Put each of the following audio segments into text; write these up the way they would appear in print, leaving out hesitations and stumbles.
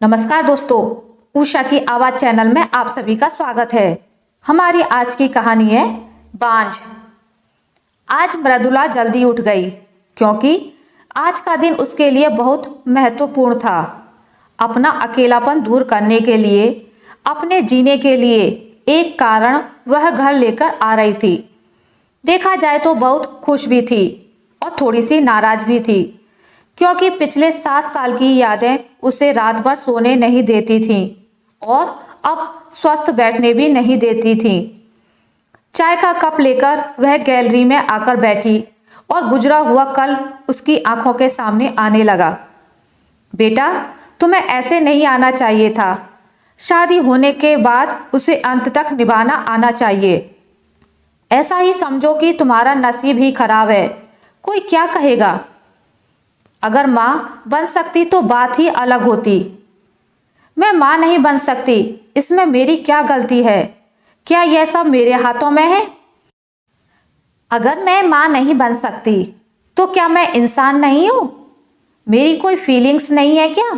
नमस्कार दोस्तों, उषा की आवाज चैनल में आप सभी का स्वागत है। हमारी आज की कहानी है बांझ। आज मृदुला जल्दी उठ गई क्योंकि आज का दिन उसके लिए बहुत महत्वपूर्ण था। अपना अकेलापन दूर करने के लिए, अपने जीने के लिए एक कारण वह घर लेकर आ रही थी। देखा जाए तो बहुत खुश भी थी और थोड़ी सी नाराज भी थी क्योंकि पिछले 7 साल की यादें उसे रात भर सोने नहीं देती थीं और अब स्वस्थ बैठने भी नहीं देती थीं। चाय का कप लेकर वह गैलरी में आकर बैठी और गुजरा हुआ कल उसकी आंखों के सामने आने लगा। बेटा, तुम्हें ऐसे नहीं आना चाहिए था। शादी होने के बाद उसे अंत तक निभाना आना चाहिए। ऐसा ही समझो कि तुम्हारा नसीब ही खराब है। कोई क्या कहेगा। अगर माँ बन सकती तो बात ही अलग होती। मैं माँ नहीं बन सकती, इसमें मेरी क्या गलती है? क्या यह सब मेरे हाथों में है? अगर मैं माँ नहीं बन सकती तो क्या मैं इंसान नहीं हूँ? मेरी कोई फीलिंग्स नहीं है क्या?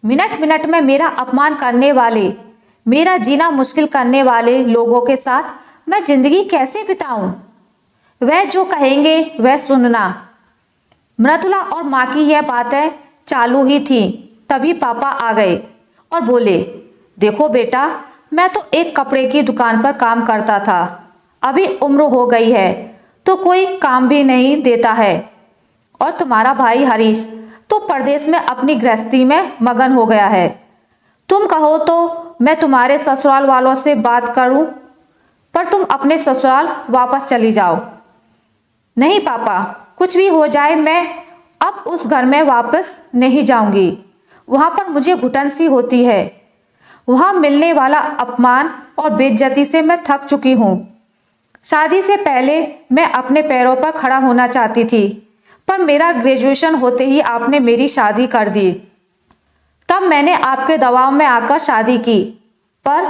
मिनट मिनट में मेरा अपमान करने वाले, मेरा जीना मुश्किल करने वाले लोगों के साथ मैं जिंदगी कैसे बिताऊं? वह जो कहेंगे वह सुनना। मृदुला और माँ की यह बातें चालू ही थी, तभी पापा आ गए और बोले, देखो बेटा, मैं तो एक कपड़े की दुकान पर काम करता था। अभी उम्र हो गई है तो कोई काम भी नहीं देता है। और तुम्हारा भाई हरीश तो परदेश में अपनी गृहस्थी में मगन हो गया है। तुम कहो तो मैं तुम्हारे ससुराल वालों से बात करूं, पर तुम अपने ससुराल वापस चली जाओ। नहीं पापा, कुछ भी हो जाए मैं अब उस घर में वापस नहीं जाऊंगी। वहां पर मुझे घुटन सी होती है। वहां मिलने वाला अपमान और बेइज्जती से मैं थक चुकी हूँ। शादी से पहले मैं अपने पैरों पर खड़ा होना चाहती थी, पर मेरा ग्रेजुएशन होते ही आपने मेरी शादी कर दी। तब मैंने आपके दबाव में आकर शादी की, पर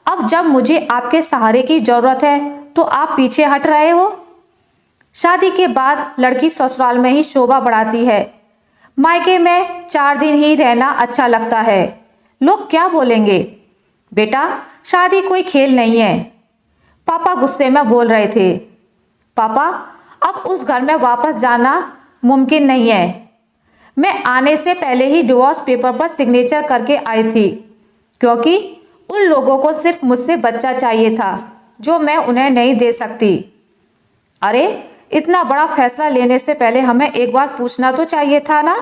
अब जब मुझे आपके सहारे की जरूरत है तो आप पीछे हट रहे हो। शादी के बाद लड़की ससुराल में ही शोभा बढ़ाती है। मायके में 4 दिन ही रहना अच्छा लगता है। लोग क्या बोलेंगे? बेटा, शादी कोई खेल नहीं है। पापा गुस्से में बोल रहे थे। पापा, अब उस घर में वापस जाना मुमकिन नहीं है। मैं आने से पहले ही डिवोर्स पेपर पर सिग्नेचर करके आई थी क्योंकि उन लोगों को सिर्फ मुझसे बच्चा चाहिए था जो मैं उन्हें नहीं दे सकती। अरे, इतना बड़ा फैसला लेने से पहले हमें एक बार पूछना तो चाहिए था ना।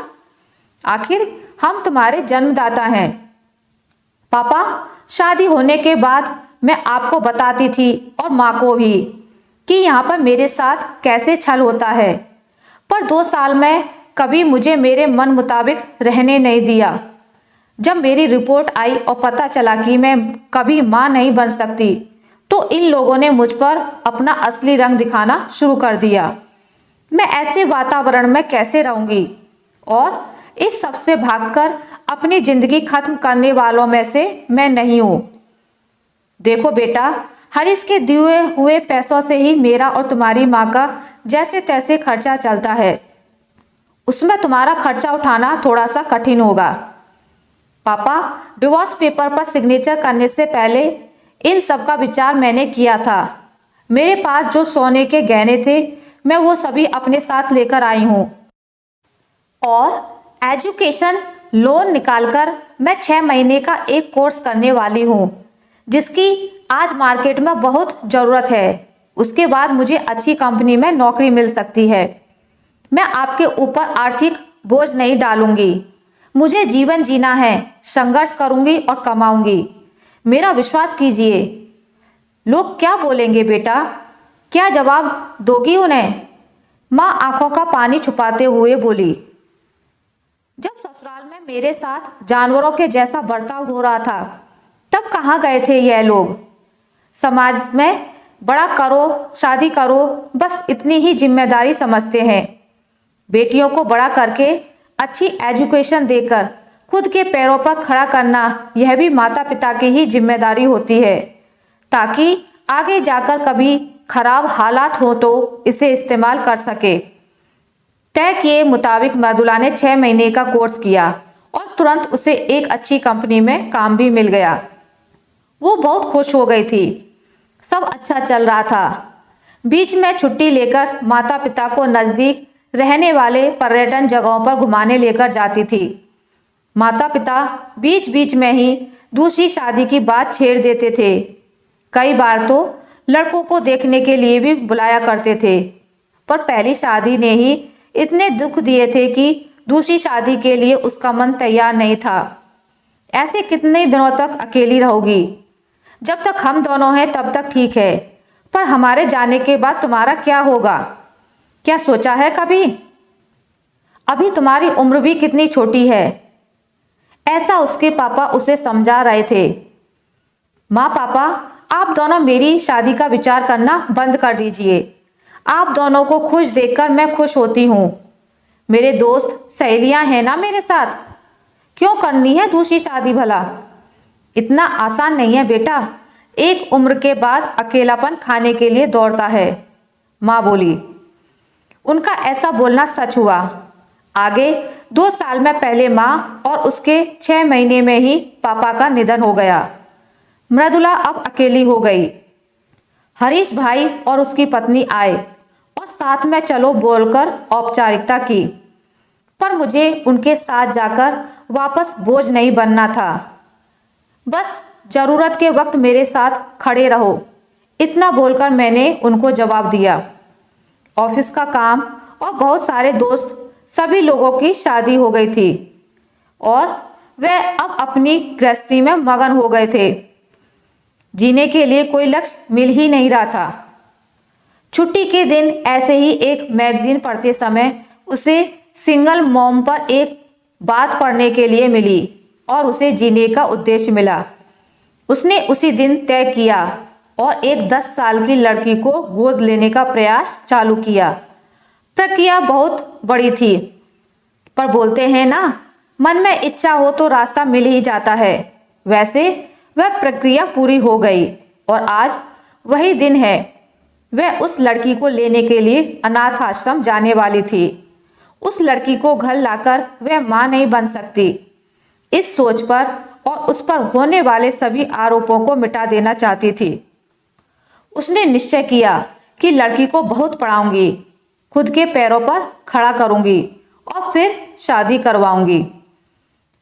आखिर हम तुम्हारे जन्मदाता हैं। पापा, शादी होने के बाद मैं आपको बताती थी और माँ को भी कि यहाँ पर मेरे साथ कैसे छल होता है, पर 2 साल में कभी मुझे मेरे मन मुताबिक रहने नहीं दिया। जब मेरी रिपोर्ट आई और पता चला कि मैं कभी माँ नहीं बन सकती तो इन लोगों ने मुझ पर अपना असली रंग दिखाना शुरू कर दिया। मैं ऐसे वातावरण में कैसे रहूंगी? और इस सब से भागकर अपनी जिंदगी खत्म करने वालों में से मैं नहीं हूं। देखो बेटा, हरीश के दिए हुए पैसों से ही मेरा और तुम्हारी माँ का जैसे तैसे खर्चा चलता है। उसमें तुम्हारा खर्चा उठाना थोड़ा सा कठिन होगा। पापा, डिवोर्स पेपर पर सिग्नेचर करने से पहले इन सब का विचार मैंने किया था। मेरे पास जो सोने के गहने थे मैं वो सभी अपने साथ लेकर आई हूँ और एजुकेशन लोन निकालकर मैं 6 महीने का एक कोर्स करने वाली हूँ जिसकी आज मार्केट में बहुत ज़रूरत है। उसके बाद मुझे अच्छी कंपनी में नौकरी मिल सकती है। मैं आपके ऊपर आर्थिक बोझ नहीं डालूंगी। मुझे जीवन जीना है, संघर्ष करूंगी और कमाऊंगी। मेरा विश्वास कीजिए। लोग क्या बोलेंगे बेटा? क्या जवाब दोगी उन्हें? माँ आंखों का पानी छुपाते हुए बोली। जब ससुराल में मेरे साथ जानवरों के जैसा बर्ताव हो रहा था तब कहाँ गए थे यह लोग? समाज में बड़ा करो, शादी करो, बस इतनी ही जिम्मेदारी समझते हैं। बेटियों को बड़ा करके अच्छी एजुकेशन देकर खुद के पैरों पर खड़ा करना यह भी माता पिता की ही जिम्मेदारी होती है ताकि आगे जाकर कभी खराब हालात हो तो इसे इस्तेमाल कर सके। तय किए मुताबिक मृदुला ने 6 महीने का कोर्स किया और और तुरंत उसे एक अच्छी कंपनी में काम भी मिल गया। वो बहुत खुश हो गई थी। सब अच्छा चल रहा था। बीच में छुट्टी लेकर माता पिता को नज़दीक रहने वाले पर्यटन जगहों पर घुमाने लेकर जाती थी। माता पिता बीच बीच में ही दूसरी शादी की बात छेड़ देते थे। कई बार तो लड़कों को देखने के लिए भी बुलाया करते थे, पर पहली शादी ने ही इतने दुख दिए थे कि दूसरी शादी के लिए उसका मन तैयार नहीं था। ऐसे कितने दिनों तक अकेली रहोगी? जब तक हम दोनों हैं तब तक ठीक है, पर हमारे जाने के बाद तुम्हारा क्या होगा? क्या सोचा है कभी? अभी तुम्हारी उम्र भी कितनी छोटी है। ऐसा उसके पापा उसे समझा रहे थे। माँ पापा, आप दोनों मेरी शादी का विचार करना बंद कर दीजिए। आप दोनों को खुश देखकर मैं खुश होती हूँ। मेरे दोस्त सहेलियाँ हैं ना मेरे साथ, क्यों करनी है दूसरी शादी भला? इतना आसान नहीं है बेटा। एक उम्र के बाद अकेलापन खाने के लिए दौड़ता है, माँ बोली। उनका ऐसा बोलना सच हुआ। आगे 2 साल में पहले माँ और उसके 6 महीने में ही पापा का निधन हो गया। मृदुला अब अकेली हो गई। हरीश भाई और उसकी पत्नी आए और साथ में चलो बोलकर औपचारिकता की, पर मुझे उनके साथ जाकर वापस बोझ नहीं बनना था। बस जरूरत के वक्त मेरे साथ खड़े रहो, इतना बोलकर मैंने उनको जवाब दिया। ऑफिस का काम और बहुत सारे दोस्त, सभी लोगों की शादी हो गई थी और वे अब अपनी गृहस्थी में मगन हो गए थे। जीने के लिए कोई लक्ष्य मिल ही नहीं रहा था। छुट्टी के दिन ऐसे ही एक मैगजीन पढ़ते समय उसे सिंगल मॉम पर एक बात पढ़ने के लिए मिली और उसे जीने का उद्देश्य मिला। उसने उसी दिन तय किया और एक 10 साल की लड़की को गोद लेने का प्रयास चालू किया। प्रक्रिया बहुत बड़ी थी, पर बोलते हैं ना, मन में इच्छा हो तो रास्ता मिल ही जाता है। वैसे वह प्रक्रिया पूरी हो गई और आज वही दिन है। वह उस लड़की को लेने के लिए अनाथ आश्रम जाने वाली थी। उस लड़की को घर लाकर वह मां नहीं बन सकती। इस सोच पर और उस पर होने वाले सभी आरोपों को मिटा देना चाहती थी। उसने निश्चय किया कि लड़की को बहुत पढ़ाऊंगी, खुद के पैरों पर खड़ा करूंगी और फिर शादी करवाऊंगी।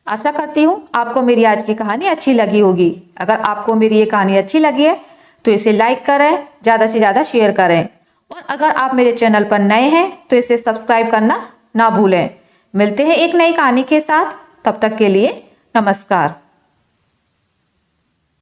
आशा करती हूँ आपको मेरी आज की कहानी अच्छी लगी होगी। अगर आपको मेरी ये कहानी अच्छी लगी है तो इसे लाइक करें, ज़्यादा से ज़्यादा शेयर करें, और अगर आप मेरे चैनल पर नए हैं तो इसे सब्सक्राइब करना ना भूलें। मिलते हैं एक नई कहानी के साथ, तब तक के लिए नमस्कार।